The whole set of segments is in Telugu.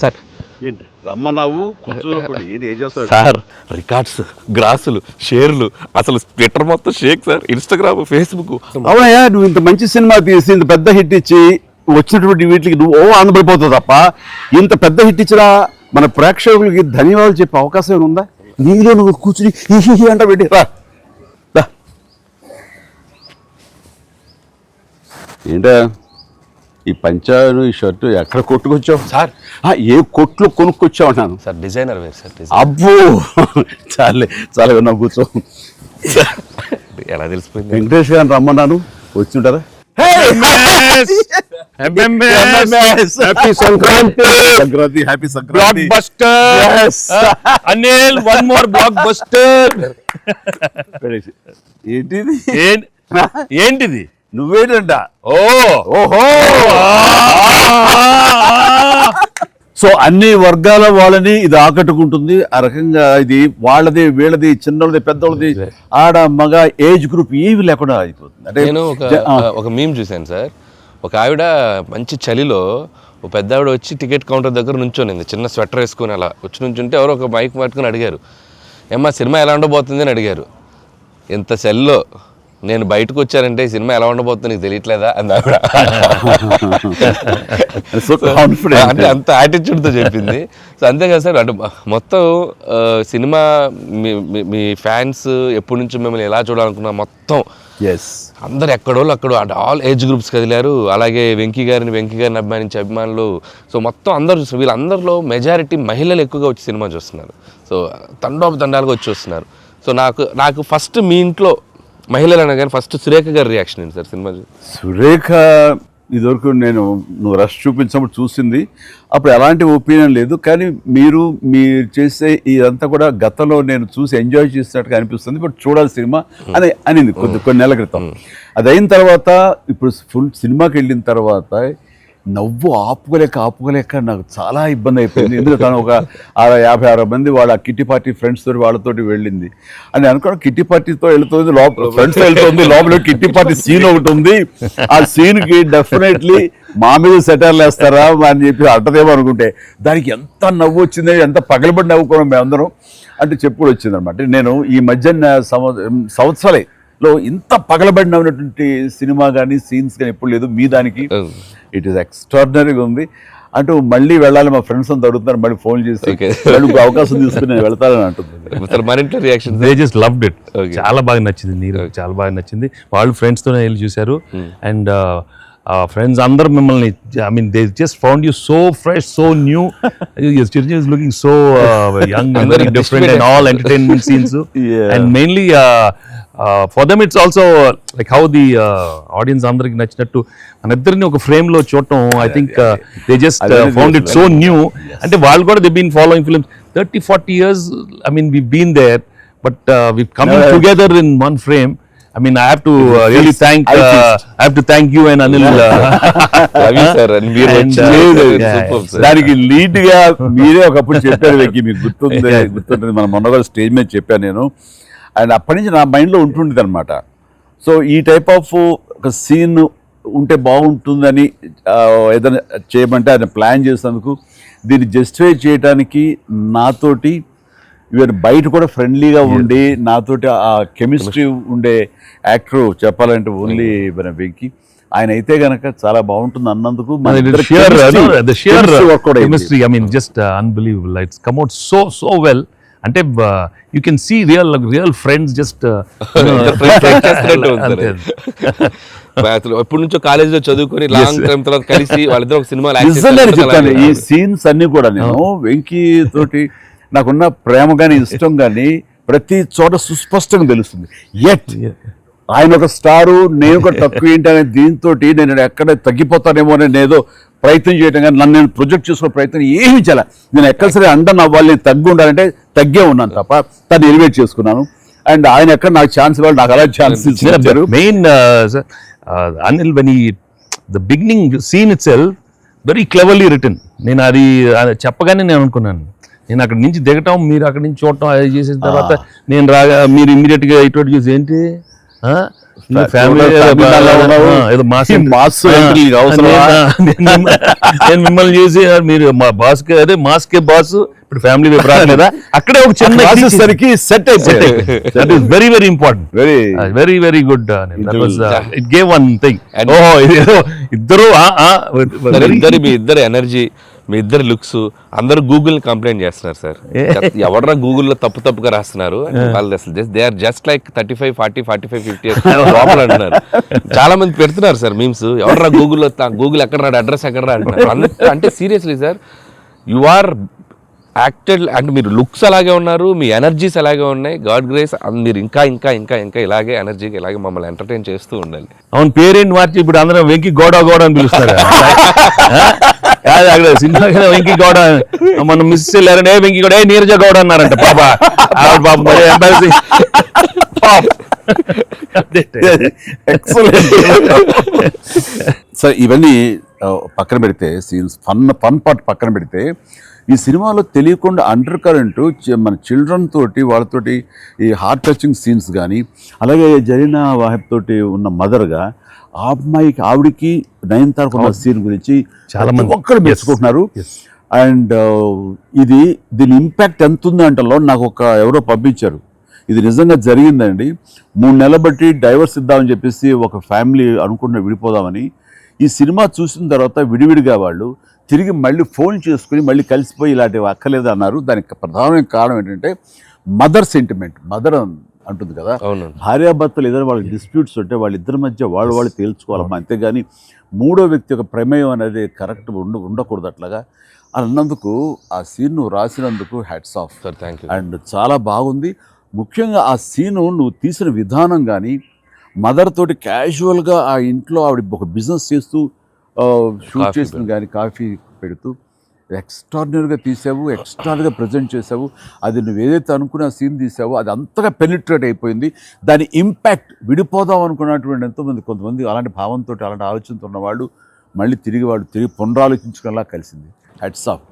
సార్ ఏంటి రమ్మన్నావు కూర్చోకుండా ఏం చేస్తాడు సార్ రికార్డ్స్ గ్రాసులు షేర్లు అసలు ట్విట్టర్ మొత్తం షేక్ సార్, ఇన్స్టాగ్రామ్, ఫేస్బుక్. అవునయ్యా, నువ్వు ఇంత మంచి సినిమా తీసి ఇంత పెద్ద హిట్ ఇచ్చి వచ్చినటువంటి వీటికి నువ్వు ఆనందపడిపోతావు తప్ప ఇంత పెద్ద హిట్ ఇచ్చిన మన ప్రేక్షకులకి ధన్యవాదాలు చెప్పే అవకాశం ఏమైనా ఉందా? నీలో నువ్వు కూర్చుని హి అంట పెట్టి రా. ఏంటా ఈ పంచాను ఈ షర్టు ఎక్కడ కొట్టుకొచ్చావు సార్ ఏ కొట్లు కొనుక్కొచ్చావు అన్నాను. సార్ డిజైనర్ వేరు సార్. అబ్బో చాలా ఉన్నా కూర్చో. ఎలా తెలిసిపోయింది? వెంకటేష్ గారిని రమ్మన్నాను, వచ్చి ఉంటారా? Sankranti happy Sankranti. Anil one more block buster. ఏంటిది? ఏంటిది? నువ్వేంటంట? ఓహో సో అన్ని వర్గాల వాళ్ళని ఇది ఆకట్టుకుంటుంది. ఆ రకంగా ఇది వాళ్ళది వీళ్ళది చిన్నది పెద్దోళ్ళది ఆడ మగ ఏజ్ గ్రూప్ ఏవి లేకుండా అయిపోతుంది. అంటే నేను ఒక మీమ్ చూశాను సార్. ఒక ఆవిడ మంచి చలిలో ఒక పెద్ద ఆవిడ వచ్చి టికెట్ కౌంటర్ దగ్గర నుంచోనింది, చిన్న స్వెటర్ వేసుకుని అలా వచ్చి నుంచుంటే ఎవరో ఒక మైక్ పట్టుకుని అడిగారు, ఏమ్మా సినిమా ఎలా ఉండబోతుంది అని అడిగారు. ఇంత చలిలో నేను బయటకు వచ్చానంటే ఈ సినిమా ఎలా ఉండబోతుందో నీకు తెలియట్లేదా అని ఆవిడ. అంటే అంత యాటిట్యూడ్తో చెప్పింది. సో అంతేకాదు సార్, అంటే మొత్తం సినిమా మీ ఫ్యాన్స్ ఎప్పటి నుంచి మిమ్మల్ని ఎలా చూడాలనుకున్నా మొత్తం అందరు ఎక్కడోళ్ళు అక్కడ ఆల్ ఏజ్ గ్రూప్స్ కదిలారు. అలాగే వెంకీ గారిని అభిమానించే అభిమానులు. సో మొత్తం అందరూ వీళ్ళందరిలో మెజారిటీ మహిళలు ఎక్కువగా వచ్చి సినిమా చూస్తున్నారు. సో తండాలుగా వచ్చి వస్తున్నారు. సో నాకు ఫస్ట్ మీ ఇంట్లో మహిళలు అనగానే ఫస్ట్ సురేఖ గారి రియాక్షన్ ఏంటి సార్ సినిమా? సురేఖ ఇదివరకు నువ్వు రష్ చూపించినప్పుడు చూసింది, అప్పుడు ఎలాంటి ఒపీనియన్ లేదు. కానీ మీరు చేసే ఇదంతా కూడా గతంలో నేను చూసి ఎంజాయ్ చేసినట్టుగా అనిపిస్తుంది, బట్ చూడాలి సినిమా అని అనింది కొన్ని నెలల క్రితం. అది అయిన తర్వాత ఇప్పుడు ఫుల్ సినిమాకి వెళ్ళిన తర్వాత నవ్వు ఆపుకోలేక నాకు చాలా ఇబ్బంది అయిపోయింది. ఎందుకంటే తను ఒక 50-60 మంది వాళ్ళ కిట్టి పార్టీ ఫ్రెండ్స్ తోటి వాళ్ళతోటి వెళ్ళింది అని అనుకోవడం. కిట్టి పార్టీతో వెళ్తుంది, ఫ్రెండ్స్ వెళ్తుంది, లోపల కిట్టి పార్టీ సీన్ ఒకటి ఉంది. ఆ సీన్కి డెఫినెట్లీ మా మీద సెటర్లు వేస్తారా అని చెప్పి అంటదేమో అనుకుంటే దానికి ఎంత నవ్వు వచ్చింది, ఎంత పగలబడి నవ్వుకోవడం మేమందరం అంటే చెప్పుడు వచ్చిందనమాట. నేను ఈ మధ్య సంవత్సరాలలో ఇంత పగలబడి నవ్వినటువంటి సినిమా కానీ సీన్స్ కానీ ఎప్పుడు లేదు. మీ దానికి ఇట్ ఈస్ ఎక్స్ట్రాడినరీగా ఉంది. అంటూ మళ్ళీ వెళ్ళాలి, మా ఫ్రెండ్స్ అంతా అడుగుతున్నారు, మళ్ళీ ఫోన్ చేసి అవకాశం తీసుకుని నేను వెళ్తానని అంటుంది. They just loved it. చాలా బాగా నచ్చింది, నీరు చాలా బాగా నచ్చింది. వాళ్ళు ఫ్రెండ్స్తోనే వెళ్ళి చూశారు. అండ్ ఫ్రెండ్స్ అందరూ మిమ్మల్ని they just found you so fresh, so new. Chiranjeevi is looking so young and very different in all entertainment scenes. And mainly for them it's also like how the audience అందరికి నచ్చినట్టు మన ఇద్దరిని ఒక ఫ్రేమ్ లో చూడటం. I think they just found it so new. అంటే వాళ్ళు కూడా they've been following films 30-40 years. We've been there, but we've coming together in one frame. I have to really thank you and Anil. దానికి లీడ్ గా మీరే ఒకప్పుడు చెప్పారు, మీకు గుర్తుంటుంది మన మొన్న స్టేజ్ మీద చెప్పాను నేను. అండ్ అప్పటి నుంచి నా మైండ్లో ఉంటుండేది అనమాట. సో ఈ టైప్ ఆఫ్ ఒక సీన్ ఉంటే బాగుంటుందని ఏదైనా చేయమంటే ఆయన ప్లాన్ చేసినందుకు దీన్ని జస్టిఫై చేయడానికి నాతోటి ఈవెన్ బయట కూడా ఫ్రెండ్లీగా ఉండి నాతోటి ఆ కెమిస్ట్రీ ఉండే యాక్టర్ చెప్పాలంటే ఓన్లీ మన వెంకీ. ఆయన అయితే గనక చాలా బాగుంటుంది అన్నందుకు chemistry just unbelievable. It's come out so well. అంటే you can see real friends just ఎప్పటి నుంచో కాలేజీలో చదువుకొని లాంగ్ టైం తర్వాత కలిసి వాళ్ళిద్దరు ఒక సినిమా చెప్తాను. ఈ సీన్స్ అన్ని కూడా నేను వెంకీ తోటి నాకున్న ప్రేమ కానీ ఇష్టం కానీ ప్రతి చోట సుస్పష్టంగా తెలుస్తుంది. ఎట్ ఆయన ఒక స్టారు, నేను ఒక తక్కువ ఏంటి అనే దీంతో నేను ఎక్కడ తగ్గిపోతానేమో అని ఏదో ప్రయత్నం చేయడం కానీ నన్ను నేను ప్రొజెక్ట్ చేసుకునే ప్రయత్నం ఏమి చేయాలి. నేను ఎక్కడ సరే అండర్ అవ్వాలి, నేను తగ్గి ఉండాలంటే తగ్గే ఉన్నాను తప్ప తను ఎలివేట్ చేసుకున్నాను. అండ్ ఆయన ఎక్కడ నాకు ఛాన్స్ ఇవ్వాలి, నాకు అలా ఛాన్స్ ఇచ్చారు. Main Anil when the beginning scene itself very cleverly written. నేను అది చెప్పగానే నేను అనుకున్నాను, నేను అక్కడి నుంచి దిగటం, మీరు అక్కడి నుంచి చూడటం, అది చేసిన తర్వాత నేను రాగా మీరు ఇమ్మీడియట్గా ఇటువంటి చూసి ఏంటి ఫ్యామిలీ ఏదో మాస్ నేను మిమ్మల్ని చూసి మీరు మా బాస్ కి అదే మాస్ కే బాస్ ఇప్పుడు ఫ్యామిలీ వైపు రాలేదా అక్కడే ఒక చిన్న సరికి సెట్ అయిపోయింది. That is very very important, very very good. It gave one thing. ఓహో ఇద్దరు మీ ఇద్దరు ఎనర్జీ, మీ ఇద్దరు లుక్స్, అందరూ గూగుల్ కంప్లైంట్ చేస్తున్నారు సార్. ఎవడరా గూగుల్లో తప్పుగా రాస్తున్నారు వాళ్ళు, అసలు దే ఆర్ జస్ట్ లైక్ 35, 40, 45, 50 లోపల అంటున్నారు. చాలా మంది పెడుతున్నారు సార్ మీమ్స్, ఎవడరా గూగుల్లో, గూగుల్ ఎక్కడ రాడు, అడ్రస్ ఎక్కడ రా అంటున్నారు. అంటే seriously sir, you are acted అంటే మీరు లుక్స్ అలాగే ఉన్నారు, మీ ఎనర్జీస్ అలాగే ఉన్నాయి. గాడ్ గ్రేస్, మీరు ఇంకా ఇంకా ఇంకా ఇంకా ఇలాగే ఎనర్జీకి ఇలాగే మమ్మల్ని ఎంటర్టైన్ చేస్తూ ఉండాలి. అవును, పేరేంటి మార్చి ఇప్పుడు అందరం వెంకి గౌడ అని పిలుస్తారు. అక్కడ సినిమా వెంకి గౌడ, మనం మిస్ వెళ్ళారంటే వెంకి గౌడ, నీరజ గౌడ అన్నారంట. పాప మరి ఎంబారసింగ్. సో ఇవన్నీ పక్కన పెడితే, సీన్స్ ఫన్ పార్ట్ పక్కన పెడితే, ఈ సినిమాలో తెలియకుండా అండర్ కరెంట్ మన చిల్డ్రన్ తోటి వాళ్ళతోటి ఈ హార్ట్ టచింగ్ సీన్స్ కానీ, అలాగే జరీనా వాహిబ్ తోటి ఉన్న మదర్గా ఆ అమ్మాయికి ఆవిడికి నయనతారకు ఉన్న సీన్ గురించి చాలా మంది ఒక్కరు మెచ్చుకుంటున్నారు. అండ్ దీని ఇంపాక్ట్ ఎంత ఉంది అంటలో నాకు ఎవరో పంపించారు, ఇది నిజంగా జరిగిందండి. 3 నెలలు బట్టి డైవర్స్ ఇద్దామని చెప్పేసి ఒక ఫ్యామిలీ అనుకుంటున్న విడిపోదామని, ఈ సినిమా చూసిన తర్వాత విడివిడిగా వాళ్ళు తిరిగి మళ్ళీ ఫోన్ చేసుకుని మళ్ళీ కలిసిపోయి ఇలాంటివి అక్కర్లేదు అన్నారు. దానికి ప్రధానమైన కారణం ఏంటంటే మదర్ సెంటిమెంట్. మదర్ అంటుంది కదా, భార్యాభర్తలు ఏదైనా వాళ్ళకి డిస్ప్యూట్స్ ఉంటే వాళ్ళిద్దరి మధ్య వాళ్ళు తేల్చుకోవాలమ్మా, అంతేగాని మూడో వ్యక్తి యొక్క ప్రమేయం అనేది కరెక్ట్ ఉండకూడదు. అట్లాగా అన్నందుకు ఆ సీన్ నువ్వు రాసినందుకు hats off sir, thank you. And చాలా బాగుంది. ముఖ్యంగా ఆ సీను నువ్వు తీసిన విధానం కానీ, మదర్ తోటి క్యాజువల్గా ఆ ఇంట్లో ఆవిడ ఒక బిజినెస్ చేస్తూ షూట్ చేసిన కానీ కాఫీ పెడుతూ ఎక్స్ట్రాడినరీగా తీసావు, ఎక్స్ట్రాడినరీగా ప్రజెంట్ చేసావు. అది నువ్వు ఏదైతే అనుకున్న సీన్ తీసావో అది అంతగా పెనిట్రేట్ అయిపోయింది. దాని ఇంపాక్ట్ విడిపోదాం అనుకున్నటువంటి ఎంతోమంది, కొంతమంది అలాంటి భావంతో అలాంటి ఆలోచనతో ఉన్నవాళ్ళు మళ్ళీ తిరిగి పునరాలోచించుకునేలా కలిసింది. Hats off.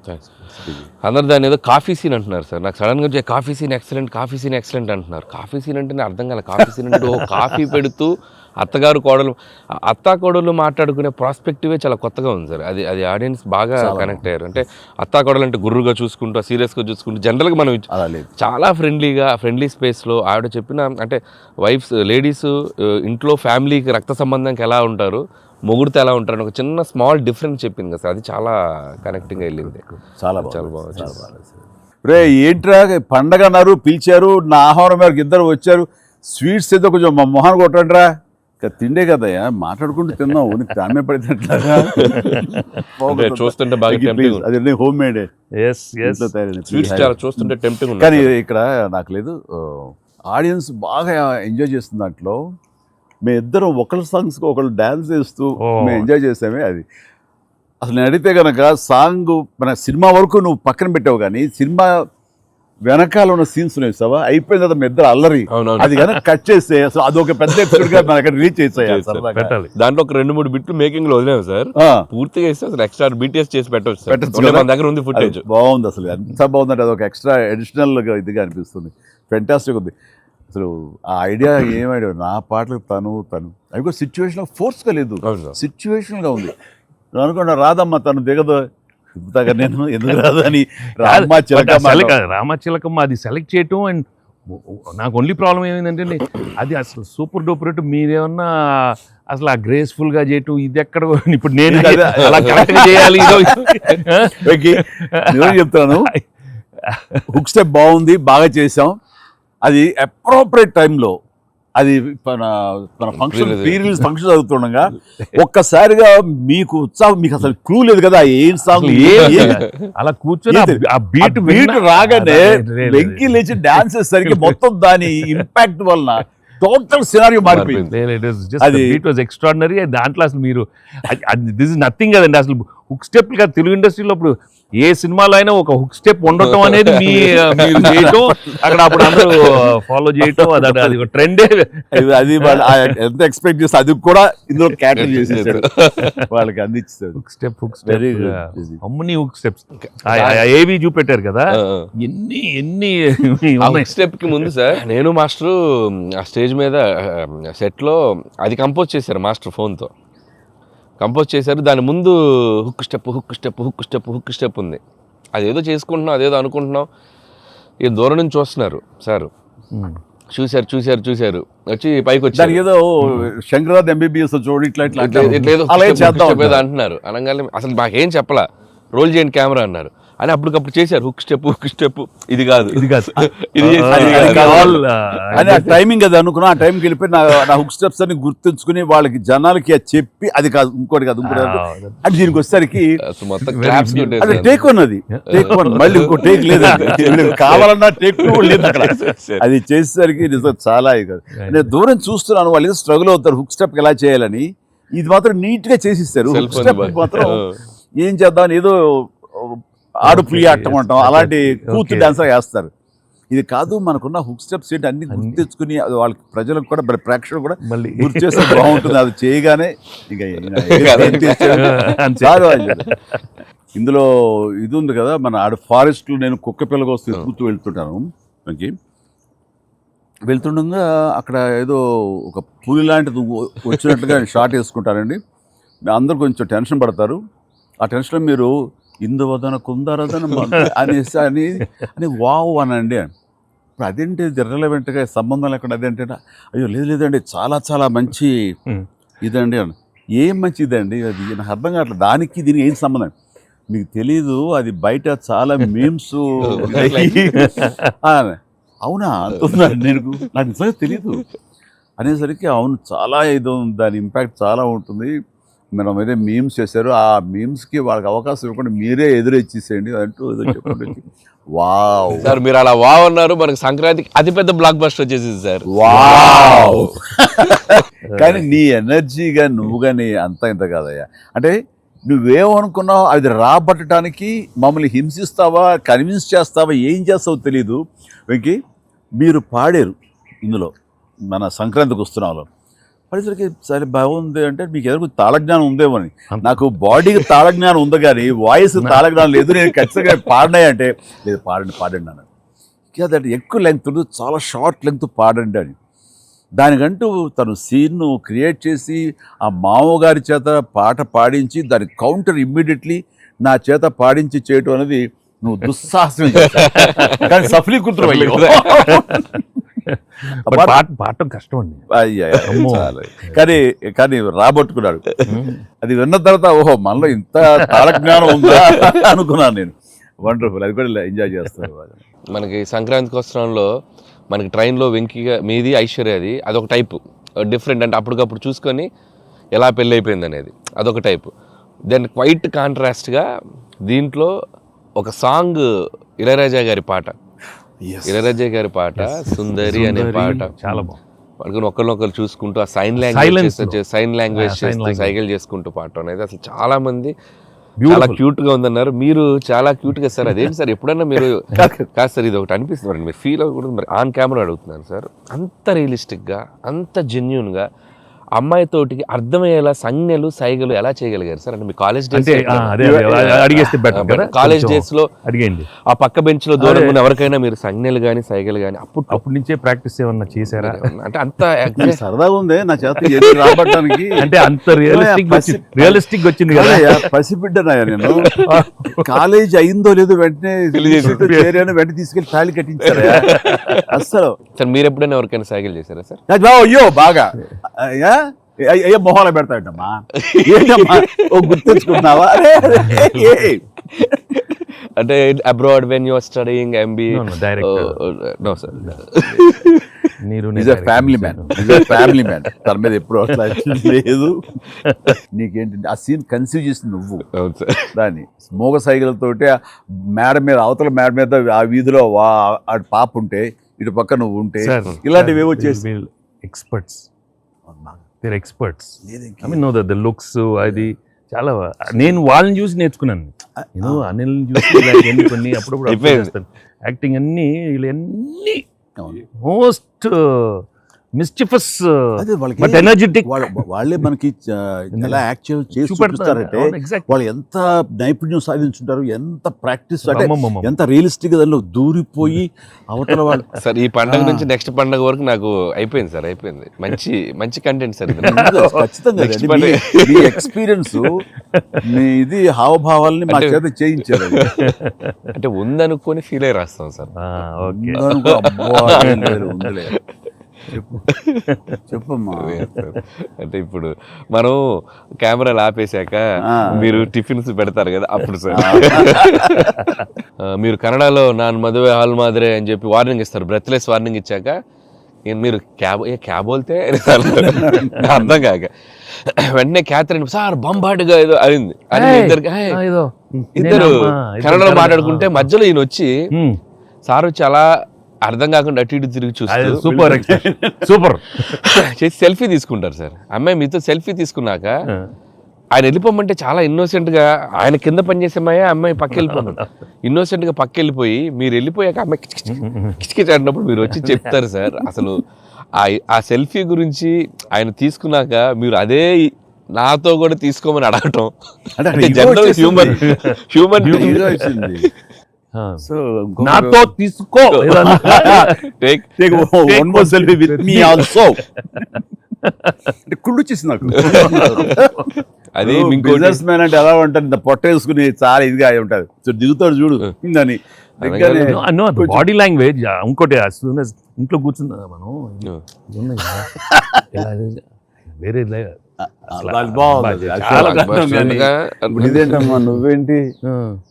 అందరు దాన్ని ఏదో కాఫీ సీన్ అంటున్నారు సార్. నాకు సడన్గా కాఫీ సీన్ ఎక్సలెంట్ అంటున్నారు. కాఫీ సీన్ అంటే అర్థం కాలే. కాఫీ సీన్ అంటే కాఫీ పెడుతూ అత్తా కోడలు మాట్లాడుకునే ప్రాస్పెక్టివే చాలా కొత్తగా ఉంది సార్. అది ఆడియన్స్ బాగా కనెక్ట్ అయ్యారు. అంటే అత్తా కోడలు అంటే గుర్రుగా చూసుకుంటూ, సీరియస్గా చూసుకుంటూ, జనరల్గా మనం చాలా ఫ్రెండ్లీ స్పేస్లో ఆవిడ చెప్పిన, అంటే లేడీస్ ఇంట్లో ఫ్యామిలీకి రక్త సంబంధంకి ఎలా ఉంటారు, మొగుడితో ఎలా ఉంటారని ఒక చిన్న స్మాల్ డిఫరెన్స్ చెప్పింది కదా సార్. అది చాలా కనెక్టింగ్గా వెళ్ళింది. చాలా బాగా. రే ఏంట్రా పండగ అన్నారు, పిలిచారు, నా ఆహారం మేరకు ఇద్దరు వచ్చారు, స్వీట్స్ ఏదో కొంచెం మా మొహాన్ని కొట్టండిరా. తిండే కదయ్యా, మాట్లాడుకుంటూ తిన్నావు, నీకు దామే పడినట్లాగా చూస్తుంటే బాగా అది హోమ్ మేడ్ చూస్తుంటే టెంప్టింగ్. కానీ ఇక్కడ నాకు లేదు, ఆడియన్స్ బాగా ఎంజాయ్ చేస్తున్న దాంట్లో మేము ఇద్దరం ఒకళ్ళ సాంగ్స్కి ఒకళ్ళు డ్యాన్స్ చేస్తూ మేము ఎంజాయ్ చేసామే. అది అసలు నేను అడిగితే కనుక సాంగ్ మన సినిమా వరకు నువ్వు పక్కన పెట్టావు, కానీ సినిమా వెనకాల ఉన్న సీన్స్ వేసావా, అయిపోయిన తర్వాత మీ ఇద్దరు అల్లరి, అది కనుక కట్ చేస్తే అసలు అదొక పెద్ద ఎపిసోడ్ గా మనకి రీచ్ చేసేయాలి. దాంట్లో ఒక 2-3 బిట్లు మేకింగ్ లో వదిలేము సార్, పూర్తిగా వేస్తే అసలు ఎక్స్ట్రా BTS చేసి పెట్టచ్చు. మన దగ్గర ఉంది ఫుటేజ్. బాగుంది, అసలు ఎంత బాగుందంటే అదొక ఎక్స్ట్రా అడిషనల్ గా ఇదిగా అనిపిస్తుంది. ఫెంటాస్టిక్ ఉంది అసలు. ఆ ఐడియా ఏం ఐడియా, నా పాటలకు తను అవి కూడా సిచ్యువేషన్ ఫోర్స్గా లేదు, సిచ్యువేషన్గా ఉంది. నువ్వు అనుకున్నా రాదమ్మా తను దిగదు, నేను ఎందుకు రాదు అని రామచిలకమ్మ అది సెలెక్ట్ చేయటం. అండ్ నాకు ఓన్లీ ప్రాబ్లం ఏమైందంటే అది అసలు సూపర్ డూపర్ రేటు, మీరేమన్నా అసలు ఆ గ్రేస్ఫుల్ గా చేయటం ఇది ఎక్కడ, ఇప్పుడు నేను అలా కరెక్ట్గా చేయాలి. చెప్తాను, హుక్ స్టెప్ బాగుంది, బాగా చేసాం. అది అప్రోప్రియేట్ టైంలో, అది మన ఫంక్షన్ ప్రీ-రిలీజ్ ఫంక్షన్ జరుగుతుండగా ఒక్కసారిగా మీకు ఉత్సాహం, మీకు అసలు క్లూ లేదు కదా ఏం సాంగ్ అలా కూర్చొని ఆ బీట్ రాగానే వెంకీ లేచి డాన్స్ చేసేసరికి మొత్తం దాని ఇంపాక్ట్ వలన టోటల్ సినారియో మారిపోయింది. అది ఇట్ వాజ్ ఎక్స్ట్రాడినరీ. దాంట్లో అసలు మీరు దిస్ ఇస్ నథింగ్ కదండి, అసలు హుక్ స్టెప్ కదా తెలుగు ఇండస్ట్రీలో. ఇప్పుడు ఏ సినిమాలో అయినా ఒక హుక్ స్టెప్ ఉండటం అనేది మీరు చేయటం, అక్కడ అప్పుడు అందరూ ఫాలో చేయటం, అది ఒక ట్రెండే. అది వాళ్ళు ఎంత ఎక్స్పెక్ట్ చేస్తే అది కూడా ఇందులో క్యాటర్ చేసేసాడు, వాళ్ళకి అందించాడు. హుక్ స్టెప్ అమ్మని హుక్ స్టెప్స్ ఏవి చూపెట్టారు కదా, ఎన్ని స్టెప్ కి ముందు సార్ నేను మాస్టర్ ఆ స్టేజ్ మీద సెట్ లో అది కంపోజ్ చేశారు మాస్టర్ ఫోన్ తో కంపోజ్ చేశారు. దాని ముందు హుక్ స్టెప్ ఉంది. అదేదో చేసుకుంటున్నాం, అదేదో అనుకుంటున్నాం. ఈ దూరం నుంచి చూస్తున్నారు సార్, చూశారు వచ్చి పైకి వచ్చి ఏదో శంకరాద్ ఎంబీబీఎస్ చూడు ఇట్లా అంటున్నారు. అనగానే అసలు మాకేం చెప్పలా, రోల్ చేయండి కెమెరా అన్నారు. అని అప్పటికప్పుడు చేశారు హుక్ స్టెప్. ఇది కాదు అని ఆ టైమింగ్ అది అనుకున్నా. ఆ టైంకి వెళ్ళిపోయి నా హుక్ స్టెప్స్ అని గుర్తుంచుకుని వాళ్ళకి జనాలకి చెప్పి అది కాదు ఇంకోటి కాదు అంటే దీనికి వచ్చేసరికి అది టేక్ వన్, టేక్ వన్, మళ్ళీ ఇంకో టేక్ లేదు, కావాలన్నా టేక్ టూ లేదు అక్కడ. అది చేసేసరికి నిజం చాలా కాదు. నేను దూరం చూస్తున్నాను, వాళ్ళు ఏదో స్ట్రగుల్ అవుతారు హుక్ స్టెప్ ఎలా చేయాలని. ఇది మాత్రం నీట్ గా చేసిస్తారు. హుక్ స్టెప్ మాత్రం ఏం చేద్దాం ఏదో ఆడుపులి ఆటం అంటాం, అలాంటి కూతు డాన్స్ వేస్తారు. ఇది కాదు, మనకున్న హుక్ స్టెప్స్ ఏంటి అన్ని గుర్తు తెచ్చుకుని వాళ్ళకి ప్రజలకు కూడా ప్రేక్షకులు కూడా మళ్ళీ గుర్తు చేస్తే బాగుంటుంది. అది చేయగానే ఇందులో ఇది ఉంది కదా, మన ఆడ ఫారెస్ట్ లో నేను కుక్క పిల్లగా వస్తే ఎత్తుకుతూ వెళ్తుంటాను. వెళ్తుండగా అక్కడ ఏదో ఒక పులి లాంటిది వచ్చినట్టుగా షార్ట్ వేసుకుంటారండి. అందరూ కొంచెం టెన్షన్ పడతారు. ఆ టెన్షన్లో మీరు ఇందువదన కుందరదన అనేసి అని వావ్ అనండి. ఇప్పుడు అదేంటి ఇర్రెలవెంట్గా సంబంధం లేకుండా అదేంటే, అయ్యో లేదండి చాలా చాలా మంచి ఇదండి అని. ఏం మంచి ఇదండి అది నాకు అర్థం కావట్లేదు, దానికి దీనికి ఏం సంబంధం మీకు తెలీదు. అది బయట చాలా మీమ్స్ అవునా అంటున్నాను నేను, నాకు నిజంగా తెలీదు అనేసరికి అవును చాలా ఇది దాని ఇంపాక్ట్ చాలా ఉంటుంది. మనం ఏదో మీమ్స్ చేశారు, ఆ మీమ్స్కి వాళ్ళకి అవకాశం ఇవ్వకుండా మీరే ఎదురొచ్చేసేయండి అంటూ ఏదో చెప్పండి. వావ్ సార్ మీరు అలా వావ్ అన్నారు, మనకు సంక్రాంతికి అతిపెద్ద బ్లాక్ బస్టర్ వచ్చేసింది సార్. వావ్ కానీ నీ ఎనర్జీగా నువ్వుగాని అంత ఇంత కాదయ్యా. అంటే నువ్వేమనుకున్నావు అది రాబట్టడానికి మమ్మల్ని హింసిస్తావా, కన్విన్స్ చేస్తావా, ఏం చేస్తావో తెలీదు. వెంకీ మీరు పాడారు ఇందులో మన సంక్రాంతికి వస్తున్నాలో, పడేసరికి సరే బాగుంది అంటే మీకు ఎదురు తాళజ్ఞానం ఉందేమని. నాకు బాడీకి తాళజ్ఞానం ఉంది కానీ వాయిస్ తాళజ్ఞానం లేదు. నేను ఖచ్చితంగా పాడినాయి అంటే లేదు పాడండి అన్నాడు. అదంటే ఎక్కువ లెంగ్త్ చాలా షార్ట్ లెంగ్త్ పాడండి అని. దానికంటూ తను సీన్ను క్రియేట్ చేసి ఆ మామగారి చేత పాట పాడించి దాని కౌంటర్ ఇమ్మీడియట్లీ నా చేత పాడించి చేయటం అనేది నువ్వు దుస్సాహసం కానీ సఫలీకృతం అయ్యో. పాడటం కష్టం అండి, కానీ రాబట్టుకున్నాడు. అది విన్న తర్వాత ఓహో మనలో ఇంత తాళజ్ఞానం ఉందా అనుకున్నాను నేను. వండర్ఫుల్, అది కూడా ఎంజాయ్ చేస్తాను. మనకి సంక్రాంతికి వస్త్రంలో మనకి ట్రైన్లో వెంకీగా మీది ఐశ్వర్యది అదొక టైపు డిఫరెంట్, అంటే అప్పటికప్పుడు చూసుకొని ఎలా పెళ్ళి అయిపోయింది అనేది అదొక టైపు. దెన్ క్వైట్ కాంట్రాస్ట్గా దీంట్లో ఒక సాంగ్ ఇళయరాజా గారి పాట, ఇళయరాజా గారి పాట సుందరి అనే పాట చాలా బాగుంది. ఒకరినొకరు చూసుకుంటూ ఆ సైన్ లాంగ్వేజ్ చేస్తూ సైకిల్ చేసుకుంటూ పాట అనేది అసలు చాలా మంది చాలా క్యూట్ గా ఉందన్నారు. మీరు చాలా క్యూట్ గా సార్. అదేంటి సార్ ఎప్పుడన్నా మీరు కాదు సార్ ఇది ఒకటి అనిపిస్తుంది మీరు ఫీల్ అవ్వకూడదు, మరి ఆన్ కెమెరా అడుగుతున్నాను సార్. అంత రియలిస్టిక్ గా అంత జెన్యూన్ గా అమ్మాయితోటికి అర్థమయ్యేలా సంజ్ఞలు సైగలు ఎలా చేయగలిగారు సార్? అంటే మీ కాలేజ్ డేస్ కాలేజ్ డేస్ లో అడిగండి ఆ పక్క బెంచ్ లో దూరం ఉన్న ఎవరికైనా మీరు సంజ్ఞలు కానీ సైగలు కానీ అప్పుడు నుంచే ప్రాక్టీస్ ఏమన్నా చేశారా? అంటే అంత సరదాగా ఉంది నా చేత రాబట్టడానికి. అంటే అంత రియలిస్టిక్ వచ్చింది కదా. పసిబిడ్డనాయా నేను, కాలేజ్ అయిందో లేదో వెంటనే వెంటనే తీసుకెళ్లి తాళి కట్టించారా అసలు. సార్ మీరు ఎప్పుడైనా ఎవరికైనా సైకిల్ చేశారా సార్? అయ్యో బాగా అయ్యో మొహాలు పెడతాడమ్మా, ఓ గుర్తించుకుంటున్నావా అంటే abroad when you are studying MBA? No sir, family man తన మీద ఎప్పుడు అట్లా లేదు. నీకేంటంటే ఆ సీన్ కన్సీవ్ చేసింది నువ్వు. దాన్ని మోగ సైకిల్తోటి మేడ మీద అవతల మేడ మీద ఆ వీధిలో ఆ పాప ఉంటే ఇటు పక్క నువ్వు ఉంటే ఇలాంటివి ఏవో చేసి experts I mean know the looks అది చాలా నేను వాళ్ళని చూసి నేర్చుకున్నాను. నేను అనిల్ చూసి ఇలాంటివన్నీ కొన్ని అప్పుడప్పుడు observe చేస్తాను. యాక్టింగ్ అన్ని వీళ్ళన్నీ మోస్ట్ మిస్చిఫస్ అదే వాళ్ళకి బట్ ఎనర్జెటిక్ వాళ్ళే మనకి ఎలా యాక్ట్ చేసి చూపిస్తారంటే వాళ్ళు ఎంత నైపుణ్యం సాధించుంటారు, ఎంత ప్రాక్టీస్ అంటే ఎంత రియలిస్టిక్ గా దానిలో దూరిపోయి అవతల వాళ్ళు. సార్ ఈ పండుగ నుంచి నెక్స్ట్ పండుగ వరకు నాకు అయిపోయింది సార్, అయిపోయింది. మంచి మంచి కంటెంట్ సార్ ఇది. ఖచ్చితంగా Next అది పండుగ. మీ ఎక్స్పీరియన్స్ మీ ఇది హావభావాల్ని మా చేత చేయించారు. అంటే ఉందనుకొని ఫీల్ అయ్యి రాస్తాం సార్. ఓకే ఉందనుకో, అబ్బా, ఏం లేదు, ఉందిలే. చెప్పమ్మా. అంటే ఇప్పుడు మనం కెమెరాలు ఆపేశాక మీరు టిఫిన్స్ పెడతారు కదా అప్పుడు సార్. మీరు కన్నడలో నాన్ మదువే హాల్ మాదిరే అని చెప్పి వార్నింగ్ ఇస్తారు, బ్రెత్లెస్ వార్నింగ్ ఇచ్చాక మీరు క్యాబ్ వెళ్తే అర్థం కాక వెంటనే క్యాథరిన్ సార్ బంబాటుగా ఏదో అయింది అని ఇద్దరు కన్నడలో మాట్లాడుకుంటే మధ్యలో ఈయన వచ్చి సార్ వచ్చి అలా అర్థం కాకుండా అటు ఇటు తిరిగి చూస్తారు, సూపర్ సూపర్ చేసి సెల్ఫీ తీసుకుంటారు సార్. అమ్మాయి మీతో సెల్ఫీ తీసుకున్నాక ఆయన వెళ్ళిపోమంటే చాలా innocent గా ఆయన కింద పనిచేసేమాయా అమ్మాయి పక్క వెళ్ళిపోమంట innocent గా పక్క వెళ్ళిపోయి మీరు వెళ్ళిపోయాక అమ్మాయి కిచకిచ అంటున్నప్పుడు మీరు వచ్చి చెప్తారు సార్. అసలు ఆ సెల్ఫీ గురించి ఆయన తీసుకున్నాక మీరు అదే నాతో కూడా తీసుకోమని అడగటం అంటే జనరల్ హ్యూమన్ సో నాతో తీసుకో one more selfie with me also అంటే కుళ్ళు వచ్చేసింది నాకు. అది బిజినెస్ మ్యాన్ అంటే ఎలా ఉంటారు, ఇంత పొట్ట వేసుకుని చాలా ఇదిగా ఉంటారు. సో దిగుతాడు చూడు ఇందని బాడీ లాంగ్వేజ్. ఇంకోటి ఇంట్లో కూర్చున్నా మనం వేరే ఇదేంటమ్మా నువ్వేంటి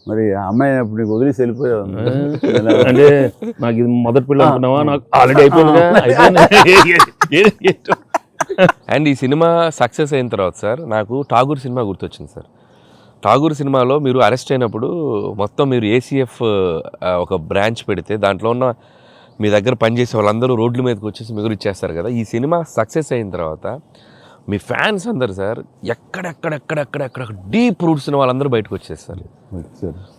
మరి అమ్మాయి అప్పుడు నీకు వదిలేసి వెళ్ళిపోయావు అంటే నాకు ఇది మొదటి పిల్ల అనుకున్నావా, నాకు ఆల్రెడీ అయిపోయింది. అండ్ ఈ సినిమా సక్సెస్ అయిన తర్వాత సార్ నాకు ఠాగూర్ సినిమా గుర్తొచ్చింది సార్. ఠాగూర్ సినిమాలో మీరు అరెస్ట్ అయినప్పుడు మొత్తం మీరు ఏసీఎఫ్ ఒక బ్రాంచ్ పెడితే దాంట్లో ఉన్న మీ దగ్గర పనిచేసే వాళ్ళందరూ రోడ్ల మీదకి వచ్చేసి మిగులు ఇచ్చేస్తారు కదా. ఈ సినిమా సక్సెస్ అయిన తర్వాత మీ ఫ్యాన్స్ అందరు సార్ ఎక్కడెక్కడెక్కడెక్కడెక్కడ డీప్ రూట్స్ వాళ్ళందరూ బయటకు వచ్చేస్తారు,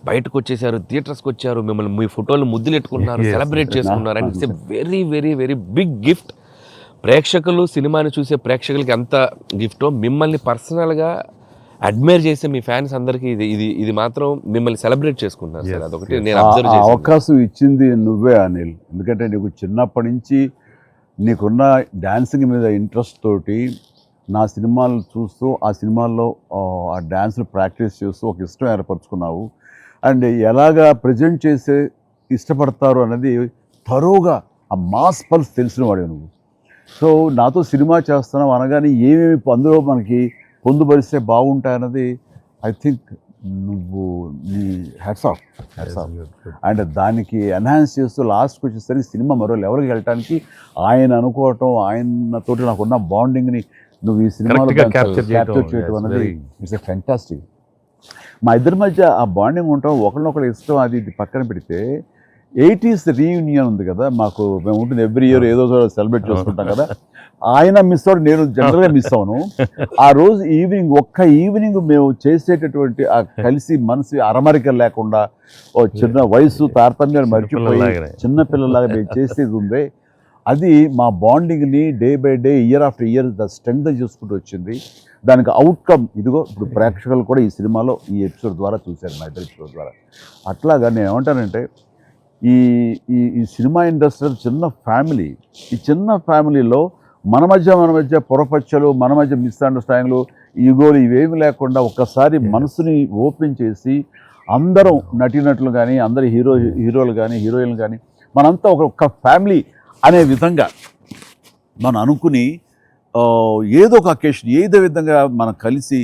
బయటకు వచ్చేసారు, థియేటర్స్కి వచ్చారు, మిమ్మల్ని మీ ఫోటోలు ముద్దులెట్టుకున్నారు, సెలబ్రేట్ చేసుకున్నారు. And it's a very very very big gift. ప్రేక్షకులు సినిమాని చూసే ప్రేక్షకులకి ఎంత గిఫ్టో మిమ్మల్ని పర్సనల్గా అడ్మైర్ చేసే మీ ఫ్యాన్స్ అందరికీ ఇది ఇది ఇది మాత్రం మిమ్మల్ని సెలబ్రేట్ చేసుకుంటున్నారు సార్. అదొకటి నేను అబ్జర్వ్ చేశాను. అవకాశం ఇచ్చింది నువ్వే అనిల్, ఎందుకంటే నీకు చిన్నప్పటి నుంచి నీకున్న డాన్సింగ్ మీద ఇంట్రెస్ట్ తోటి నా సినిమాలు చూస్తూ ఆ సినిమాల్లో ఆ డ్యాన్స్ని ప్రాక్టీస్ చేస్తూ ఒక ఇష్టం ఏర్పరచుకున్నావు. అండ్ ఎలాగా ప్రజెంట్ చేసే ఇష్టపడతారు అనేది తరోగా ఆ మాస్ పల్స్ తెలిసిన వాడే నువ్వు. సో నాతో సినిమా చేస్తున్నావు అనగానే ఏమేమి అందులో మనకి పొందుపరిస్తే బాగుంటాయన్నది ఐ థింక్ నువ్వు నీ హ్యాట్స్ ఆఫ్. అండ్ దానికి ఎన్హాన్స్ చేస్తూ లాస్ట్కి వచ్చేసరికి సినిమా మరో లెవెల్కి వెళ్ళటానికి ఆయన అనుకోవటం, ఆయనతోటి నాకున్న బాండింగ్ని నువ్వు ఈ సినిమాలో క్యాప్చర్ చేయటం అనేది ఇట్స్ ఎ ఫ్యాంటాస్టిక్. మా ఇద్దరి మధ్య ఆ బాండింగ్ ఉండటం, ఒకరినొకరు ఇష్టం, అది ఇది పక్కన పెడితే 80s రీయూనియన్ ఉంది కదా మాకు, మేము ఉంటుంది ఎవ్రీ ఇయర్ ఏదో సెలబ్రేట్ చేసుకుంటాం కదా. ఆయన మిస్ అవుట్, నేను జనరల్గా మిస్ అవును. ఆ రోజు ఈవినింగ్ ఒక్క ఈవినింగ్ మేము చేసేటటువంటి ఆ కలిసి మనసు అరమరిక లేకుండా ఓ చిన్న వయసు తారతమ్యాలు మర్చిపోయి చిన్నపిల్లలాగా మేము చేసేది ఉందే, అది మా బాండింగ్ని day by day year after year strength చేసుకుంటూ వచ్చింది. దానికి అవుట్కమ్ ఇదిగో ఇప్పుడు ప్రేక్షకులు కూడా ఈ సినిమాలో ఈ ఎపిసోడ్ ద్వారా చూశారు, మా ఇద్దరు ఎపిసోడ్ ద్వారా. అట్లాగా నేను ఏమంటానంటే ఈ ఈ సినిమా ఇండస్ట్రీ చిన్న ఫ్యామిలీ. ఈ చిన్న ఫ్యామిలీలో మన మధ్య పొరపచ్చలు, మన మధ్య మిస్అండర్స్టాండింగ్లు, ఈగోలు ఇవేమి లేకుండా ఒక్కసారి మనసుని ఓపెన్ చేసి అందరం నటీనటులు కానీ, అందరు హీరోలు కానీ, హీరోయిన్లు కానీ మనంతా ఒక ఫ్యామిలీ అనే విధంగా మనం అనుకుని ఏదో ఒక అకేషన్ ఏదో విధంగా మనం కలిసి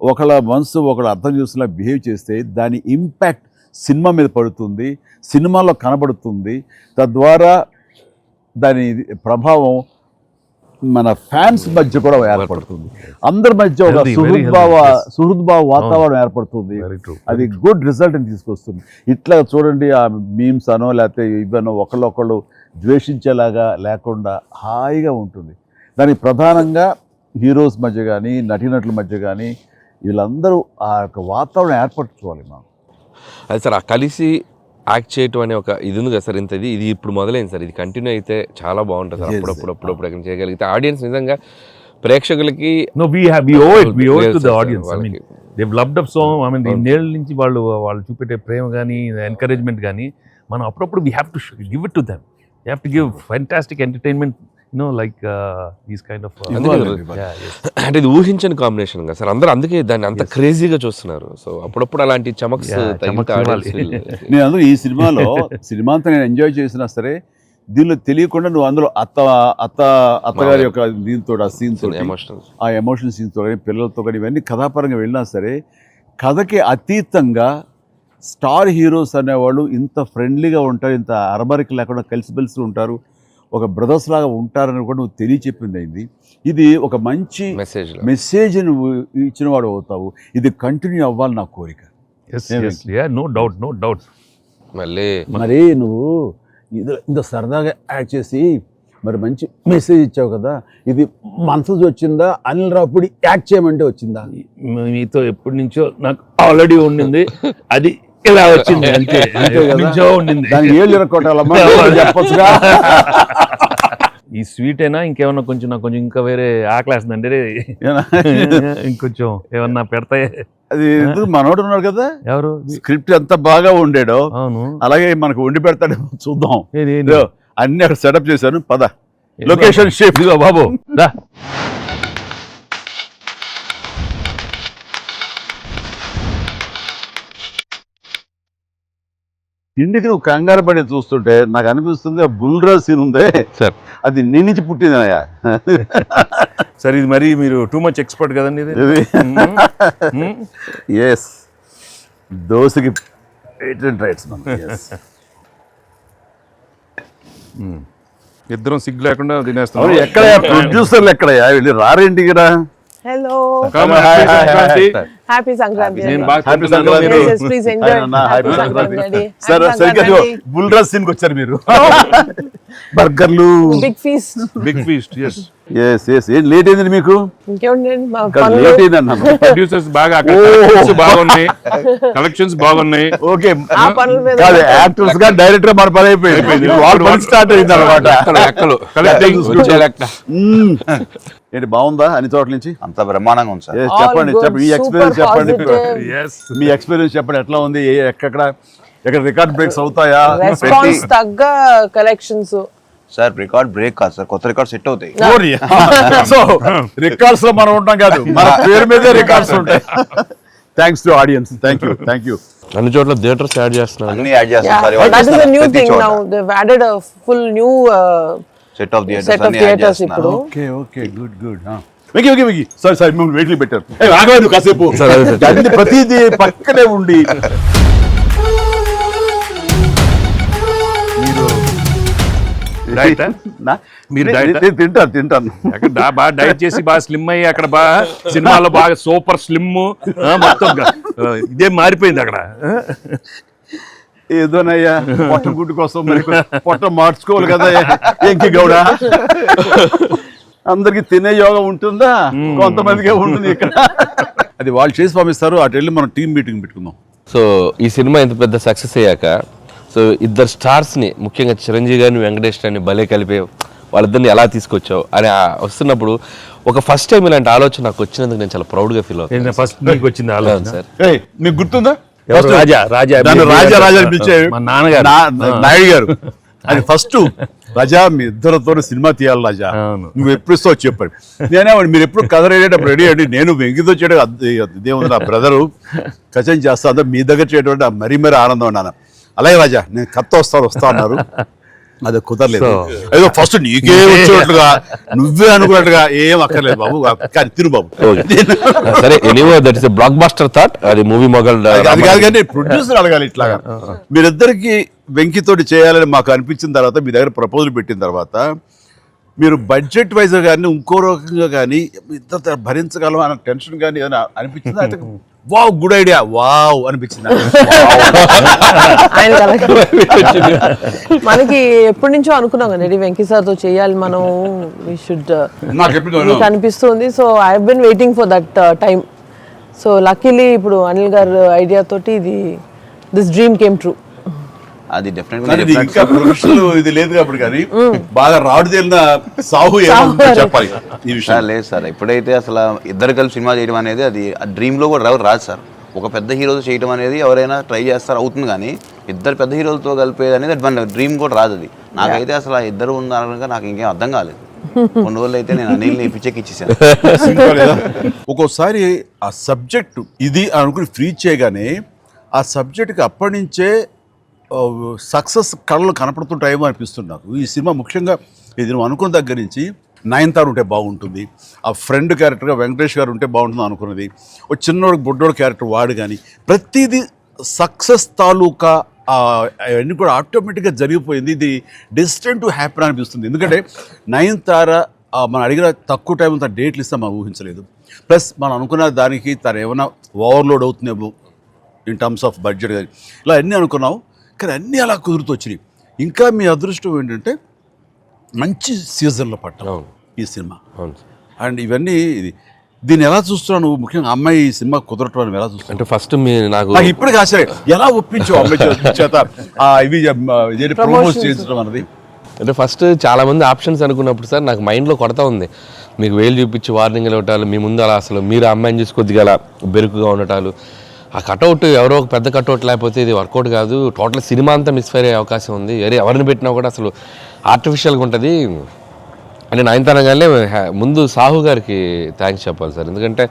ఒకళ్ళ మనసు ఒకళ్ళు అర్థం చేసుకునేలా బిహేవ్ చేస్తే దాని ఇంపాక్ట్ సినిమా మీద పడుతుంది, సినిమాలో కనబడుతుంది. తద్వారా దాని ప్రభావం మన ఫ్యాన్స్ మధ్య కూడా ఏర్పడుతుంది, అందరి మధ్య ఒక సుహృద్భావ వాతావరణం ఏర్పడుతుంది. అది గుడ్ రిజల్ట్ని తీసుకొస్తుంది. ఇట్లా చూడండి, ఆ మీమ్స్ అనో లేకపోతే ఇవన్నో ఒకళ్ళొకళ్ళు ద్వేషించేలాగా లేకుండా హాయిగా ఉంటుంది. దానికి ప్రధానంగా హీరోస్ మధ్య కానీ, నటీనటుల మధ్య కానీ వీళ్ళందరూ ఆ యొక్క వాతావరణం ఏర్పరచుకోవాలి మనం. అది సార్ ఆ కలిసి యాక్ట్ చేయటం అనే ఒక ఇది ఉంది కదా సార్, ఇది ఇప్పుడు మొదలైంది సార్, ఇది కంటిన్యూ అయితే చాలా బాగుంటుంది సార్. అప్పుడప్పుడు ఎక్కడ చేయగలిగితే ఆడియన్స్ నిజంగా ప్రేక్షకులకి No, we owe it to the audience. I mean, they've loved up so. I mean, ఇన్నేళ్ళ నుంచి వాళ్ళు చూపెట్టే ప్రేమ కానీ ఎంకరేజ్మెంట్ కానీ మనం అప్పుడప్పుడు we have to give it to them. You have to give fantastic entertainment, like these kind of అంటే ఇది ఊహించని కాంబినేషన్ కదా సార్, అందరూ అందుకే దాన్ని అంత క్రేజీగా చూస్తున్నారు. సో అప్పుడప్పుడు అలాంటి చమక్స్ నేను అందులో ఈ సినిమా అంతా నేను ఎంజాయ్ చేసినా సరే, దీనిలో తెలియకుండా నువ్వు అందులో అత్తగారి యొక్క దీంతో ఆ సీన్ తోటి, ఆ ఎమోషనల్ సీన్ తో కానీ పిల్లలతో కానీ ఇవన్నీ కథాపరంగా వెళ్ళినా సరే, కథకి అతీతంగా స్టార్ హీరోస్ అనేవాళ్ళు ఇంత ఫ్రెండ్లీగా ఉంటారు, ఇంత అరబరికి లేకుండా కలిసిమెలిసి ఉంటారు, ఒక బ్రదర్స్ లాగా ఉంటారని కూడా నువ్వు తెలియచెప్పింది అయింది. ఇది ఒక మంచి మెసేజ్ నువ్వు ఇచ్చిన వాడు అవుతావు. ఇది కంటిన్యూ అవ్వాలి నా కోరిక. No doubt. మరి నువ్వు ఇంత సరదాగా యాక్ట్ చేసి మరి మంచి మెసేజ్ ఇచ్చావు కదా, ఇది మనసు వచ్చిందా, అనిల్ రావుపూడి యాక్ట్ చేయమంటే వచ్చిందా? మీతో ఎప్పటి నుంచో నాకు ఆల్రెడీ ఉండింది, అది ఇలా వచ్చింది అంతే. దానికి ఏళ్ళు ఇరక్కొట్టాలమ్మా చెప్పొచ్చుగా. ఈ స్వీట్ అయినా ఇంకేమన్నా కొంచెం నాకు కొంచెం ఇంకా వేరే ఆకలేస్తుందంటే ఇంకొంచెం ఏమన్నా పెడతాయి. అది ఎందుకు మనోడు ఉన్నాడు కదా, ఎవరు స్క్రిప్ట్ ఎంత బాగా ఉండేడో అవును అలాగే మనకు వండి పెడతాడు, చూద్దాం. అన్ని అక్కడ సెటప్ చేశాను, పద లొకేషన్ షిఫ్ట్ బాబు దా. ఇంటికి నువ్వు కంగారు పడి చూస్తుంటే నాకు అనిపిస్తుంది ఆ బుల్రాజ్ సీన్ ఉందే సార్, అది నీ నుంచి పుట్టిందనయ్యా. సరే ఇది మరి మీరు టూ మచ్ ఎక్స్పర్ట్ కదండి ఇది. ఎస్, దోశకి పేటెంట్ రైట్స్. ఇద్దరం సిగ్గు లేకుండా తినేస్తాం. ఎక్కడ ప్రొడ్యూసర్లు ఎక్కడయ్యా, వెళ్ళి రారేంటి కదా. Hello. Happy Sankranti. Please enjoy. Happy Sankranti. Sir, Bulraj scene కి వచ్చారు మీరు. బర్గర్లు, బిగ్ ఫీస్ట్. yes. ఏం లేట్ అయింది మీకు? ఇంకేముందండి, లేట్ అయింది అన్నా. ప్రొడ్యూసర్స్ బాగా కలెక్షన్స్ బాగున్నాయి. ఓకే, కాదు యాక్టర్స్ గా డైరెక్టర్ మన పని అయిపోయింది, వాళ్ళ పని స్టార్ట్ అయింది అనమాట. ఏంటి బాగుందా అన్ని చోట్ల నుంచి? అంత బ్రహ్మాండంగా ఉంది సార్. చెప్పండి మీ ఎక్స్పీరియన్స్ చెప్పండి. మీ ఎక్స్పీరియన్స్ చెప్పండి, ఎట్లా ఉంది, ఎక్కడ రికార్డ్ బ్రేక్స్ అవుతాయా? రెస్పాన్స్ తగ్గ కలెక్షన్స్ సార్. రికార్డ్ బ్రేక్ కాదు సార్, కొత్త రికార్డ్ సెట్ అవుతాయి. సో రికార్డ్స్ లో మనం ఉంటాం కాదు, మన పేరు మీదే రికార్డ్స్ ఉంటాయి. Thanks to audience. Thank you. అన్ని చోట్ల థియేటర్స్ యాడ్ చేస్తున్నారు, అన్ని యాడ్ చేస్తారు sir. That is a new thing now. They've added a full new set of theatres ఇప్పుడు. Okay good. వెకి సారీ మేము వెయిట్లు పెట్టారు. ఆగలేదు కాసేపు, అన్ని ప్రతిదీ పక్కనే ఉండి. మీరు తింటాను బాగా డైట్ చేసి బాగా స్లిమ్ అయ్యి అక్కడ బాగా సినిమాలో బాగా సూపర్ స్లిమ్ మొత్తం ఇదే మారిపోయింది అక్కడ. ఏదోనయ్యా, పొట్ట గుడ్డు కోసం మరి పొట్ట మార్చుకోవాలి కదా ఎంకి గౌడ. అందరికి తినే యోగం ఉంటుందా? కొంతమందికే ఉంటుంది ఇక్కడ. అది వాళ్ళు చేసి పంపిస్తారు, అటు వెళ్ళి మనం టీం మీటింగ్ పెట్టుకుందాం. సో ఈ సినిమా ఇంత పెద్ద సక్సెస్ అయ్యాక, సో ఇద్దరు స్టార్స్ని ముఖ్యంగా చిరంజీవి గారిని వెంకటేష్ గారిని భలే కలిపే వాళ్ళిద్దరిని ఎలా తీసుకొచ్చావు అని వస్తున్నప్పుడు ఒక ఫస్ట్ టైం ఇలాంటి ఆలోచన నాకు వచ్చినందుకు నేను చాలా ప్రౌడ్గా ఫీల్ అవుతాను. ఫస్ట్ మీకు వచ్చింది ఆలోచన సార్. మీకు గుర్తుందా? రాజా నాయుడు గారు అది ఫస్ట్. రాజా మీ ఇద్దరితో సినిమా తీయాలి రాజా, నువ్వు ఎప్పుడు ఇస్తావు చెప్పాడు. నేనే మీరు ఎప్పుడు కథ రెడీ రెడీ అండి, నేను వెంకితో చేయడం ఇదేముంది, నా బ్రదరు కచం చేస్తా, అంతా మీ దగ్గర చేయడం మరీ ఆనందం అన్నాను. అలాగే రాజా నేను కథ వస్తా అన్నారు, అది కుదరలేదు. ఏదో ఫస్ట్ నీకే వచ్చినట్లుగా నువ్వే అనుకున్నట్టుగా ఏం అక్కర్లేదు బాబు, కానీ తిను బాబు. సరే, anyway that is a block buster thought. అది మూవీ మొగల్ అది కాదు, కానీ ప్రొడ్యూసర్ అడగాలి ఇట్లాగా. మీరిద్దరికి వెంకితోటి చేయాలని మాకు అనిపించిన తర్వాత, మీ దగ్గర ప్రపోజల్ పెట్టిన తర్వాత, మీరు బడ్జెట్ వైజ్ కానీ ఇంకో రకంగా కానీ ఇద్దరు భరించగలం అన్న టెన్షన్ కానీ ఏదైనా అనిపించిందా? అయితే వావ్ గుడ్ ఐడియా వావ్ అనిపించింది. మనకి ఎప్పటి నుంచో అనుకున్నాం కదా వెంకీ సార్ తో చేయాలి మనం, వి షుడ్, నాకు అనిపిస్తుంది. So I have been waiting for that time. So luckily ఇప్పుడు అనిల్ గారు ఐడియా తోటి దిస్ డ్రీమ్ కేమ్ ట్రూ. అది డెఫినెట్గా కానీ ఇది ఇంకా ప్రొఫెషనల్ ఇది లేదు కాబట్టి కానీ బాగా రాడు తేలిన సాహు ఏమంటుందో చెప్పాలి ఈ విషయం. సార్ లేదు సార్, ఎప్పుడైతే అసలు ఇద్దరు కలిసి సినిమా చేయడం అనేది అది డ్రీమ్లో కూడా రాదు సార్. ఒక పెద్ద హీరోతో చేయడం అనేది ఎవరైనా ట్రై చేస్తారు అవుతుంది, కానీ ఇద్దరు పెద్ద హీరోలతో కలిపేది అనేది మన డ్రీమ్ కూడా రాదు. అది నాకైతే అసలు ఆ ఇద్దరు ఉన్నారనగా నాకు ఇంకేం అర్థం కాలేదు. కొన్ని రోజులు అయితే నేను అనిల్ని పిచ్చెక్కిచ్చేసాను. ఒక్కోసారి ఆ సబ్జెక్టు ఇది అనుకుని ఫ్రీ చేయగానే ఆ సబ్జెక్ట్కి అప్పటి నుంచే సక్సెస్ కళలు కనపడుతుంటాయేమో అనిపిస్తుంది నాకు. ఈ సినిమా ముఖ్యంగా ఇది నువ్వు అనుకున్న దగ్గర నుంచి నయనతార ఉంటే బాగుంటుంది, ఆ ఫ్రెండ్ క్యారెక్టర్గా వెంకటేష్ గారు ఉంటే బాగుంటుంది అనుకున్నది, ఒక చిన్నోడు బొడ్డోడు క్యారెక్టర్ వాడు కానీ ప్రతిదీ సక్సెస్ తాలూకా అవన్నీ కూడా ఆటోమేటిక్గా జరిగిపోయింది. ఇది డెస్టిన్ టు హ్యాపీ అనిపిస్తుంది. ఎందుకంటే నయనతార మనం అడిగిన తక్కువ టైం అంత డేట్లు ఇస్తే మనం ఊహించలేదు. ప్లస్ మనం అనుకున్న దానికి తను ఏమైనా ఓవర్లోడ్ అవుతుందేమో ఇన్ టర్మ్స్ ఆఫ్ బడ్జెట్ కానీ ఇలా అన్నీ అనుకున్నాం, కానీ అన్నీ అలా కుదురుతూ వచ్చినాయి. ఇంకా మీ అదృష్టం ఏంటంటే మంచి సీజన్లో పట్టాం ఈ సినిమా. అండ్ ఇవన్నీ దీన్ని ఎలా చూస్తున్నావు నువ్వు? ముఖ్యంగా అమ్మాయి ఈ సినిమా కుదరటం అని ఎలా చూస్తున్నావు? అంటే ఫస్ట్ నాకు ఇప్పటికి ఆశ్చర్యం ఎలా ఒప్పించావు అమ్మాయి చేత ఇవి ప్రమోట్ చేయించడం అన్నది. అంటే ఫస్ట్ చాలా మంది ఆప్షన్స్ అనుకున్నప్పుడు సార్ నాకు మైండ్లో కొడతా ఉంది, మీకు వేలు చూపించి వార్నింగ్లు ఇవ్వటాలు, మీ ముందు అలా అసలు మీరు అమ్మాయిని చూసి కొద్దిగా అలా బెరుకుగా ఉండటాలు, ఆ కట్అవుట్ ఎవరో ఒక పెద్ద కట్అవుట్ లేకపోతే ఇది వర్కౌట్ కాదు, టోటల్ సినిమా అంతా మిస్ఫైర్ అయ్యే అవకాశం ఉంది, ఎవరిని పెట్టినా కూడా అసలు ఆర్టిఫిషియల్గా ఉంటుంది అంటే నయనతారగానే ముందు సాహు గారికి థ్యాంక్స్ చెప్పాలి సార్. ఎందుకంటే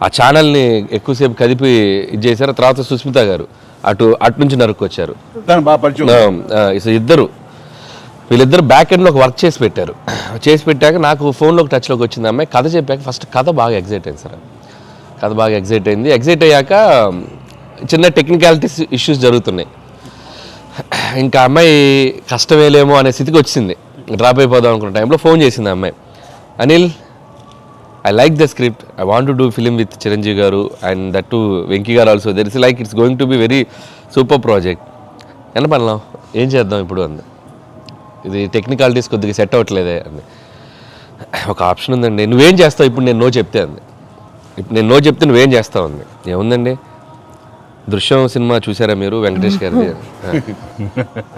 ఆ ఛానల్ని ఎక్కువసేపు కదిపి ఇది చేశారు. తర్వాత సుస్మిత గారు అటు నుంచి నరుక్కొచ్చారు. వీళ్ళిద్దరు బ్యాక్ ఎండ్లో ఒక వర్క్ చేసి పెట్టారు. చేసి పెట్టాక నాకు ఫోన్లోకి టచ్లోకి వచ్చింది అమ్మాయి. కథ చెప్పాక ఫస్ట్ కథ బాగా ఎగ్జైట్ అయింది సార్. కథ బాగా ఎగ్జైట్ అయింది. ఎగ్జైట్ అయ్యాక చిన్న టెక్నికాలిటీస్ ఇష్యూస్ జరుగుతున్నాయి. ఇంకా అమ్మాయి కష్టమేలేమో అనే స్థితికి వచ్చింది. డ్రాప్ అయిపోదాం అనుకున్న టైంలో ఫోన్ చేసింది అమ్మాయి, Anil I like the script, I want to do film with Chiranjeevi గారు అండ్ దట్ టు వెంకీ గారు also, there is like it's going to be very super project. ఎంత పడలాం ఏం చేద్దాం ఇప్పుడు అంది. ఇది టెక్నికాలిటీస్ కొద్దిగా సెట్ అవ్వట్లేదే అంది. ఒక ఆప్షన్ ఉందండి, నువ్వేం చేస్తావు ఇప్పుడు నేను నో చెప్తే అంది. ఇప్పుడు నేను నో చెప్తే నువ్వేం చేస్తావు అంది. ఏముందండి, దృశ్యం సినిమా చూసారా మీరు వెంకటేష్ గారిది?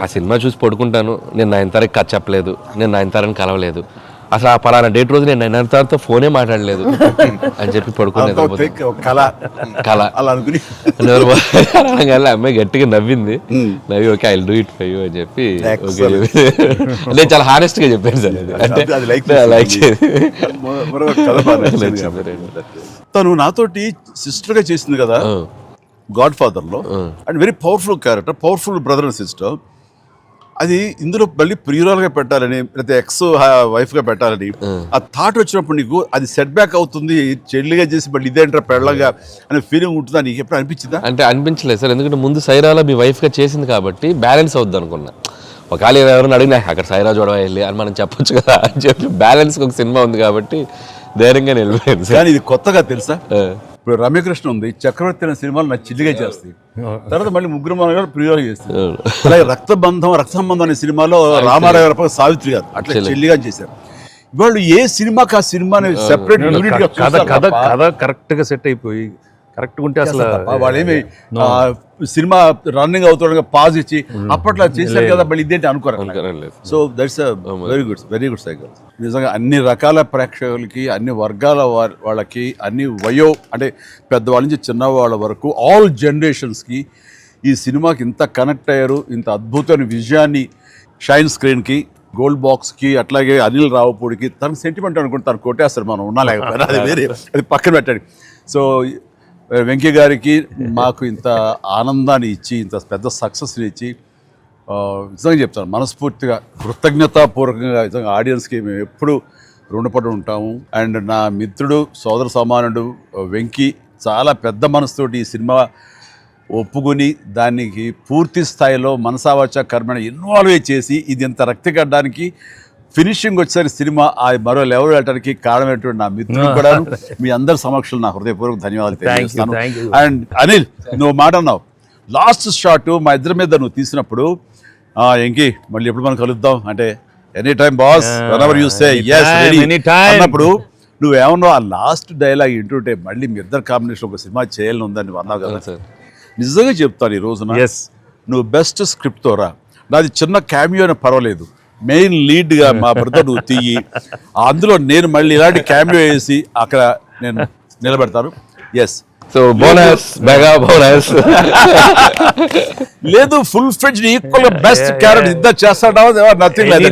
ఆ సినిమా చూసి పడుకుంటాను, నేను నయనతారకి కథ చెప్పలేదు, నేను నయనతారని కలవలేదు, అసలు ఆ పలానా డేట్ రోజు నేను నయనతారతో ఫోనే మాట్లాడలేదు అని చెప్పి పడుకునేది. అమ్మాయి గట్టిగా నవ్వింది. నవ్వి okay I will do it for you అని చెప్పి నేను చాలా హానెస్ట్ గా చెప్పాను సార్. అంటే లైక్ తను నాతోటి సిస్టర్ గా చేసింది కదా గాడ్ ఫాదర్ లో, and very powerful character, powerful brother and sister. అది ఇందులో మళ్ళీ ప్రియురాలుగా పెట్టాలని లేకపోతే ఎక్స్ వైఫ్ గా పెట్టాలని ఆ థాట్ వచ్చినప్పుడు నీకు అది సెట్ బ్యాక్ అవుతుంది, చెల్లిగా చేసి మళ్ళీ ఇదేంటారా పెళ్ళగా అనే ఫీలింగ్ ఉంటుందా నీకు ఎప్పుడు అనిపించిందా? అంటే అనిపించలేదు సార్, ఎందుకంటే ముందు సైరాలో మీ వైఫ్ గా చేసింది కాబట్టి బ్యాలెన్స్ అవుద్ది అనుకున్నా. ఒకవేళ ఎవరైనా అడిగినా అక్కడ సైరా చూడవా వెళ్ళి అని మనం చెప్పొచ్చు కదా అని చెప్పి బ్యాలెన్స్ ఒక సినిమా ఉంది కాబట్టి ధైర్యంగా నిలిపోయింది సార్. కానీ ఇది కొత్తగా తెలుసా, ఇప్పుడు రమ్యకృష్ణ ఉంది, చక్రవర్తి అనే సినిమాలు నాకు చిల్లిగా చేస్తాయి, తర్వాత మళ్ళీ ముగ్గురు మన గారు ప్రియులు చేస్తారు. అలాగే రక్త సంబంధం అనే సినిమాలో రామారావు గారు సావిత్రి గారు అట్లా చెల్లిగా చేశారు. వాళ్ళు ఏ సినిమాకి ఆ సినిమాని సెపరేట్ కథ కరెక్ట్ గా సెట్ అయిపోయి కరెక్ట్ ఉంటే అసలు వాళ్ళేమి సినిమా రన్నింగ్ అవుతుండగా పాజ్ ఇచ్చి అప్పట్లో చేశారు కదా మళ్ళీ ఇదేంటి అనుకోరు. So that's very good cycle. నిజంగా అన్ని రకాల ప్రేక్షకులకి, అన్ని వర్గాల వాళ్ళకి, అన్ని అంటే పెద్దవాళ్ళ నుంచి చిన్నవాళ్ళ వరకు ఆల్ జనరేషన్స్కి ఈ సినిమాకి ఇంత కనెక్ట్ అయ్యారు. ఇంత అద్భుతమైన విజయాన్ని షైన్ స్క్రీన్కి, గోల్డ్ బాక్స్కి, అట్లాగే అనిల్ రావుపూడికి తనకు సెంటిమెంట్ అనుకుంటే తను కొట్టేస్తారు, మనం ఉన్నా లేకపోయినా అది వేరే, అది పక్కన పెట్టండి. సో వెంకీ గారికి మాకు ఇంత ఆనందాన్ని ఇచ్చి, ఇంత పెద్ద సక్సెస్ని ఇచ్చి నిజంగా చెప్తాను మనస్ఫూర్తిగా కృతజ్ఞతాపూర్వకంగా నిజంగా ఆడియన్స్కి మేము ఎప్పుడు రుణపడి ఉంటాము. అండ్ నా మిత్రుడు, సోదర సమానుడు వెంకీ చాలా పెద్ద మనసుతోటి ఈ సినిమా ఒప్పుకొని దానికి పూర్తి స్థాయిలో మనసావాచ కర్మణ ఇన్వాల్వ్ చేసి ఇది ఇంత రక్తిగడ్డానికి ఫినిషింగ్ వచ్చేసరి సినిమా ఆ మరో లెవెల్ వెళ్ళడానికి కారణమైనటువంటి నా మిత్రులు కూడా మీ అందరి సమక్షంలో నా హృదయపూర్వక ధన్యవాదాలు తెలియజేస్తాను. అండ్ అనిల్, నువ్వు మాట అన్నావు లాస్ట్ షాట్ మా ఇద్దరి మీద నువ్వు తీసినప్పుడు, ఎంకి మళ్ళీ ఎప్పుడు మనం కలుద్దాం అంటే any time boss, whenever you say yes అన్నప్పుడు నువ్వేమన్నా ఆ లాస్ట్ డైలాగ్ వింటుంటే మళ్ళీ మీ ఇద్దరు కాంబినేషన్ ఒక సినిమా చేయాలని ఉందని నువ్వు అన్నావు కదా సార్. నిజంగా చెప్తాను ఈ రోజున Yes. నువ్వు బెస్ట్ స్క్రిప్ట్తో రా. నాది చిన్న క్యామియో అని పర్వాలేదు, మెయిన్ లీడ్గా మా బ్రదర్ నువ్వు తీయి, అందులో నేను మళ్ళీ ఇలాంటి క్యామియో వేసి అక్కడ నేను నిలబెడతాను. Yes, so bonus, mega bonus. లేదు full friends equal best character ఇద్దరు చేస్తాడా nothing like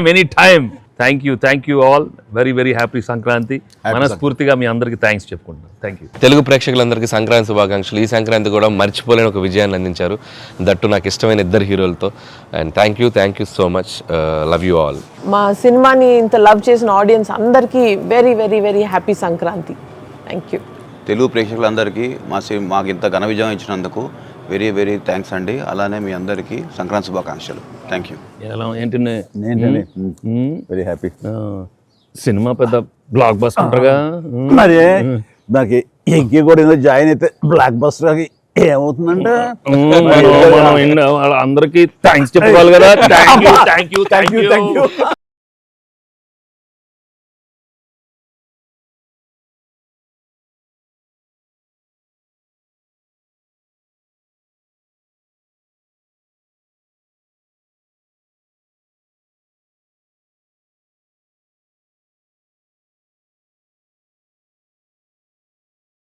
any time. Thank you all. Very happy Sankranti. మనస్ఫూర్తిగా మీ అందరికి థ్యాంక్స్ చెప్పుకుంటాను. Thank you. తెలుగు ప్రేక్షకులందరికీ సంక్రాంతి శుభాకాంక్షలు. ఈ సంక్రాంతి కూడా మర్చిపోలేని ఒక విజయాన్ని అందించారు, దట్టు నాకు ఇష్టమైన ఇద్దరు హీరోలతో. And thank you so much. Love you all. మా సినిమాని ఇంత లవ్ చేసిన ఆడియన్స్ అందరికీ very happy Sankranti. Thank you. Telugu ప్రేక్షకులందరికీ మాకు ఇంత ఘన విజయం ఇచ్చినందుకు వెరీ థ్యాంక్స్ అండి. అలానే మీ అందరికీ సంక్రాంతి శుభాకాంక్షలు. Thank you. ఎలా ఏంటి వెరీ హ్యాపీ. సినిమా పెద్ద బ్లాక్ బస్టర్గా మరి నాకు ఎంకి కూడా ఏదో జాయిన్ అయితే బ్లాక్ బస్టర్ ఏమవుతుందంటే అందరికి థ్యాంక్స్ చెప్పుకోవాలి కదా. Thank you.